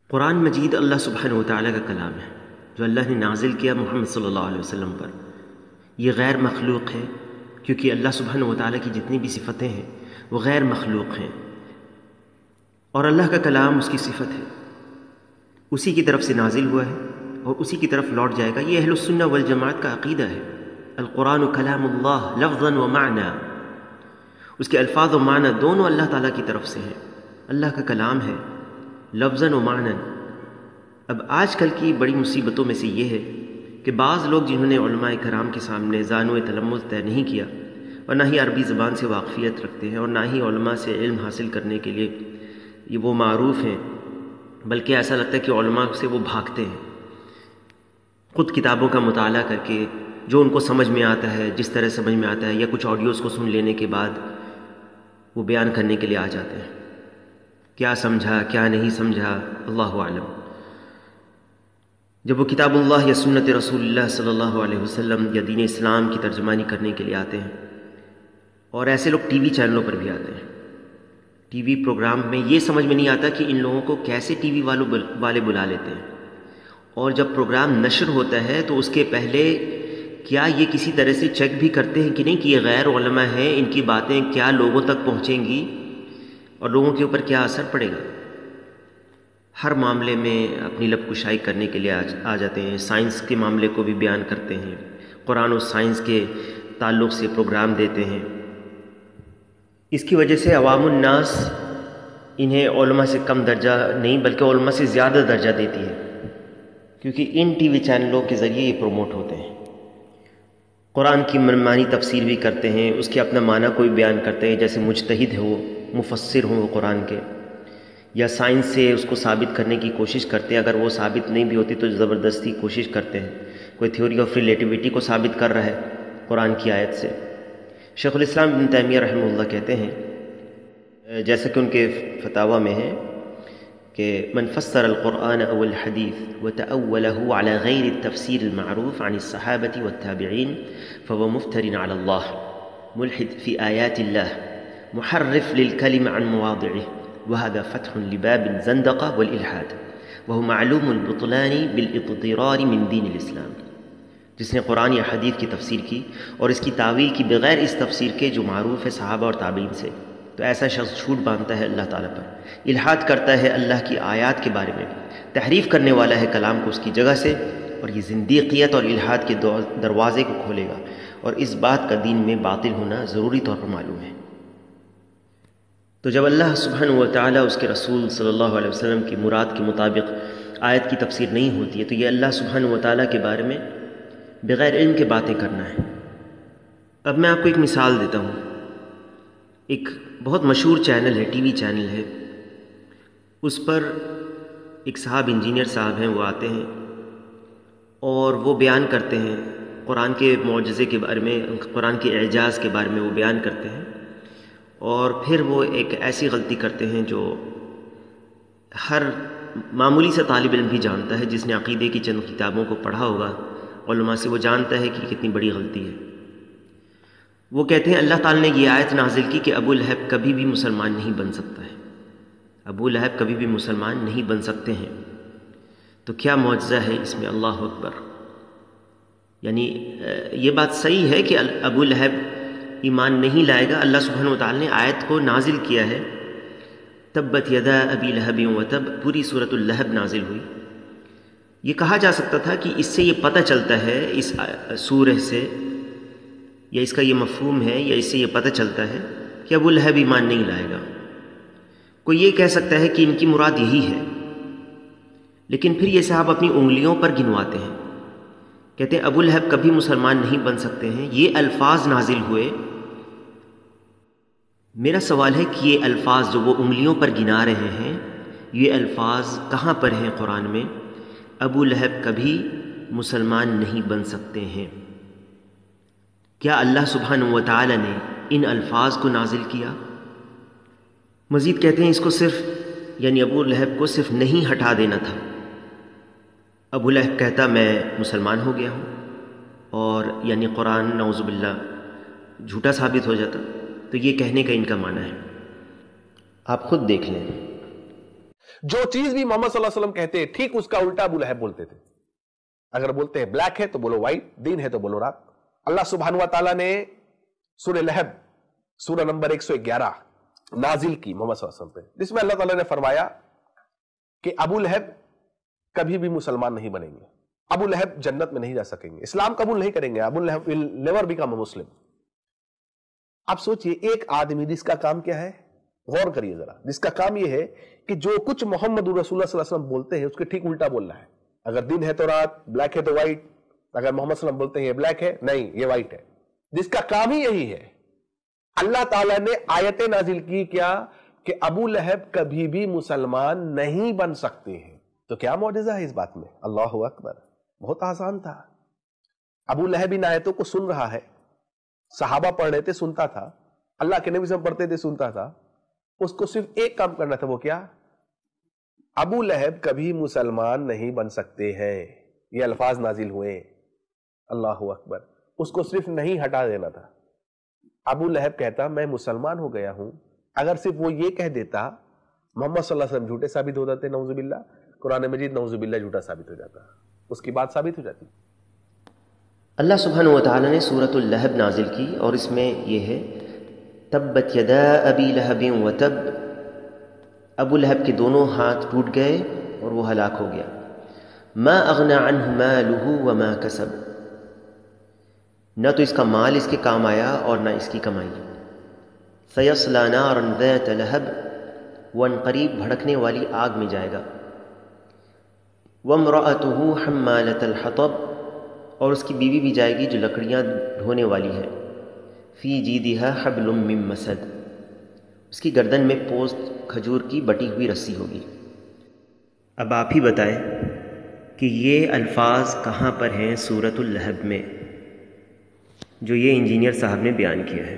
قرآن مجید اللہ سبحانہ وتعالیٰ کا کلام ہے جو اللہ نے نازل کیا محمد صلی اللہ علیہ وسلم پر۔ یہ غیر مخلوق ہے کیونکہ اللہ سبحانہ وتعالیٰ کی جتنی بھی صفتیں ہیں وہ غیر مخلوق ہیں، اور اللہ کا کلام اس کی صفت ہے، اسی کی طرف سے نازل ہوا ہے اور اسی کی طرف لوٹ جائے گا۔ یہ اہل السنہ والجماعت کا عقیدہ ہے۔ القرآن کلام اللہ لفظا و معنی، اس کے الفاظ و معنی دونوں اللہ تعالیٰ کی طرف سے ہیں، اللہ کا کلام ہے لفظاً و معنی۔ اب آج کل کی بڑی مصیبتوں میں سے یہ ہے کہ بعض لوگ جنہوں نے علماء کرام کے سامنے زانو تلمذ طے نہیں کیا اور نہ ہی عربی زبان سے واقفیت رکھتے ہیں اور نہ ہی علماء سے علم حاصل کرنے کے لیے یہ وہ معروف ہیں، بلکہ ایسا لگتا ہے کہ علماء سے وہ بھاگتے ہیں، خود کتابوں کا مطالعہ کر کے جو ان کو سمجھ میں آتا ہے، جس طرح سمجھ میں آتا ہے، یا کچھ آڈیوز کو سن لینے کے بعد وہ بیان کرنے کے لیے آ جاتے ہیں۔ کیا سمجھا کیا نہیں سمجھا اللہ اعلم۔ جب وہ کتاب اللہ یا سنت رسول اللہ صلی اللہ علیہ وسلم یا دین اسلام کی ترجمانی کرنے کے لیے آتے ہیں، اور ایسے لوگ ٹی وی چینلوں پر بھی آتے ہیں، ٹی وی پروگرام میں یہ سمجھ میں نہیں آتا کہ ان لوگوں کو کیسے ٹی وی والے بلا لیتے ہیں، اور جب پروگرام نشر ہوتا ہے تو اس کے پہلے کیا یہ کسی طرح سے چیک بھی کرتے ہیں کہ نہیں کہ یہ غیر علماء ہیں، ان کی باتیں کیا لوگوں تک پہنچیں گی اور لوگوں کے اوپر کیا اثر پڑے گا۔ ہر معاملے میں اپنی لب کشائی کرنے کے لیے آ جاتے ہیں، سائنس کے معاملے کو بھی بیان کرتے ہیں، قرآن و سائنس کے تعلق سے پروگرام دیتے ہیں۔ اس کی وجہ سے عوام الناس انہیں علماء سے کم درجہ نہیں بلکہ علماء سے زیادہ درجہ دیتی ہے، کیونکہ ان ٹی وی چینلوں کے ذریعے یہ پروموٹ ہوتے ہیں۔ قرآن کی منمانی تفسیر بھی کرتے ہیں، اس کے اپنا معنی کوئی بیان کرتے ہیں، جیسے مجتہد ہو، مفسر ہوں وہ قرآن کے، یا سائنس سے اس کو ثابت کرنے کی کوشش کرتے ہیں، اگر وہ ثابت نہیں بھی ہوتی تو زبردستی کوشش کرتے ہیں۔ کوئی تھیوری آف ریلیٹیوٹی کو ثابت کر رہا ہے قرآن کی آیت سے۔ شیخ الاسلام ابن تیمیہ رحمہ اللہ کہتے ہیں، جیسا کہ ان کے فتاویٰ میں ہے کہ من فسر القرآن او الحدیث وتأوله على غیر التفسیر المعروف عن الصحابة والتابعین فهو مفتر على اللہ ملحد فی آیات اللہ محرف للکلم عن مواضعه، وهذا فتح لباب الزندقة والإلحاد وهو معلوم البطلان بالاضطرار من دین الاسلام۔ جس نے قرآن یا حدیث کی تفسیر کی اور اس کی تعویل کی بغیر اس تفسیر کے جو معروف ہے صحابہ اور تابعین سے، تو ایسا شخص جھوٹ باندھتا ہے اللہ تعالیٰ پر، الحاد کرتا ہے اللہ کی آیات کے بارے میں، تحریف کرنے والا ہے کلام کو اس کی جگہ سے، اور یہ زندیقیت اور الحاد کے دروازے کو کھولے گا، اور اس بات کا دین میں باطل ہونا ضروری طور پر معلوم ہے۔ تو جب اللہ سبحانہ و تعالیٰ اس کے رسول صلی اللہ علیہ وسلم کی مراد کے مطابق آیت کی تفسیر نہیں ہوتی ہے، تو یہ اللہ سبحانہ و تعالیٰ کے بارے میں بغیر علم کے باتیں کرنا ہے۔ اب میں آپ کو ایک مثال دیتا ہوں۔ ایک بہت مشہور چینل ہے، ٹی وی چینل ہے، اس پر ایک صاحب انجینئر صاحب ہیں، وہ آتے ہیں اور وہ بیان کرتے ہیں قرآن کے معجزے کے بارے میں، قرآن کے اعجاز کے بارے میں وہ بیان کرتے ہیں، اور پھر وہ ایک ایسی غلطی کرتے ہیں جو ہر معمولی سے طالب علم بھی جانتا ہے، جس نے عقیدے کی چند کتابوں کو پڑھا ہوگا علماء سے، وہ جانتا ہے کہ کتنی بڑی غلطی ہے۔ وہ کہتے ہیں اللہ تعالیٰ نے یہ آیت نازل کی کہ ابو لہب کبھی بھی مسلمان نہیں بن سکتا ہے، ابو لہب کبھی بھی مسلمان نہیں بن سکتے ہیں۔ تو کیا معجزہ ہے اس میں، اللہ اکبر! یعنی یہ بات صحیح ہے کہ ابو لہب ایمان نہیں لائے گا، اللہ سبحانہ وتعالیٰ نے آیت کو نازل کیا ہے، تبت یدا ابی لہب وتب، پوری سورۃ اللہب نازل ہوئی۔ یہ کہا جا سکتا تھا کہ اس سے یہ پتہ چلتا ہے، اس سورہ سے، یا اس کا یہ مفہوم ہے، یا اس سے یہ پتہ چلتا ہے کہ ابو لہب ایمان نہیں لائے گا۔ کوئی یہ کہہ سکتا ہے کہ ان کی مراد یہی ہے، لیکن پھر یہ صاحب اپنی انگلیوں پر گنواتے ہیں، کہتے ہیں ابو لہب کبھی مسلمان نہیں بن سکتے ہیں، یہ الفاظ نازل ہوئے۔ میرا سوال ہے کہ یہ الفاظ جو وہ انگلیوں پر گنا رہے ہیں، یہ الفاظ کہاں پر ہیں قرآن میں؟ ابو لہب کبھی مسلمان نہیں بن سکتے ہیں۔ کیا اللہ سبحانہ و تعالی نے ان الفاظ کو نازل کیا؟ مزید کہتے ہیں اس کو صرف یعنی ابو لہب کو صرف نہیں ہٹا دینا تھا۔ ابو لہب کہتا میں مسلمان ہو گیا ہوں، اور یعنی قرآن نعوذ باللہ جھوٹا ثابت ہو جاتا، تو یہ کہنے کا ان کا معنی ہے۔ آپ خود دیکھ لیں۔ جو چیز بھی محمد صلی اللہ علیہ وسلم کہتے ہیں ٹھیک اس کا الٹا ابو لہب بولتے تھے. اگر بولتے ہیں بلیک ہے تو بولو وائٹ، دین ہے تو بولو رات. اللہ سبحانہ و تعالیٰ نے سورہ لہب سورہ نمبر 111 نازل کی محمد صلی اللہ علیہ وسلم پہ، جس میں اللہ تعالیٰ نے فرمایا کہ ابو لہب کبھی بھی مسلمان نہیں بنیں گے، ابو لہب جنت میں نہیں جا سکیں گے، اسلام قبول نہیں کریں گے، ابو لہب will never become a Muslim. اب سوچئے ایک آدمی جس کا کام کیا ہے، غور کریے ذرا، جس کا کام یہ ہے کہ جو کچھ محمد رسول اللہ صلی اللہ علیہ وسلم بولتے ہیں اس کے ٹھیک الٹا بولنا ہے. اگر دن ہے تو رات، بلیک ہے تو وائٹ. اگر محمد صلی اللہ علیہ وسلم بولتے ہیں یہ بلیک ہے، نہیں یہ وائٹ ہے. جس کا کام ہی یہی ہے. اللہ تعالیٰ نے آیتیں نازل کی کیا کہ ابو لہب کبھی بھی مسلمان نہیں بن سکتے ہیں. تو کیا معجزہ ہے اس بات میں؟ اللہ اکبر. بہت آسان تھا. ابو لہب ان آیتوں کو سن رہا ہے، صحابہ پڑھ رہے تھے، سنتا تھا، اللہ کے نبی سے پڑھتے تھے، سنتا تھا. اس کو صرف ایک کام کرنا تھا، وہ کیا؟ ابو لہب کبھی مسلمان نہیں بن سکتے ہیں، یہ الفاظ نازل ہوئے. اللہ اکبر. اس کو صرف نہیں ہٹا دینا تھا. ابو لہب کہتا میں مسلمان ہو گیا ہوں. اگر صرف وہ یہ کہہ دیتا محمد صلی اللہ علیہ وسلم جھوٹے ثابت ہو جاتے، نعوذ باللہ. قرآن مجید نعوذ باللہ جھوٹا ثابت ہو جاتا، اس کی بات ثابت ہو جاتی. اللہ سبحانہ و تعالیٰ نے سورۃ اللہب نازل کی اور اس میں یہ ہے تبت یدا ابی لہب وتب. ابو لہب کے دونوں ہاتھ ٹوٹ گئے اور وہ ہلاک ہو گیا. ما اغنى عنہ مالہ وما کسب. نہ تو اس کا مال اس کے کام آیا اور نہ اس کی کمائی. سیصلی نارا ذات لہب. وہ عنقریب بھڑکنے والی آگ میں جائے گا. وامرأتہ حمالۃ الحطب. اور اس کی بیوی بھی جائے گی جو لکڑیاں ڈھونے والی ہے. فی جیدہا حبل من مسد. اس کی گردن میں پوست کھجور کی بٹی ہوئی رسی ہوگی. اب آپ ہی بتائیں کہ یہ الفاظ کہاں پر ہیں سورۃ اللہب میں جو یہ انجینئر صاحب نے بیان کیا ہے؟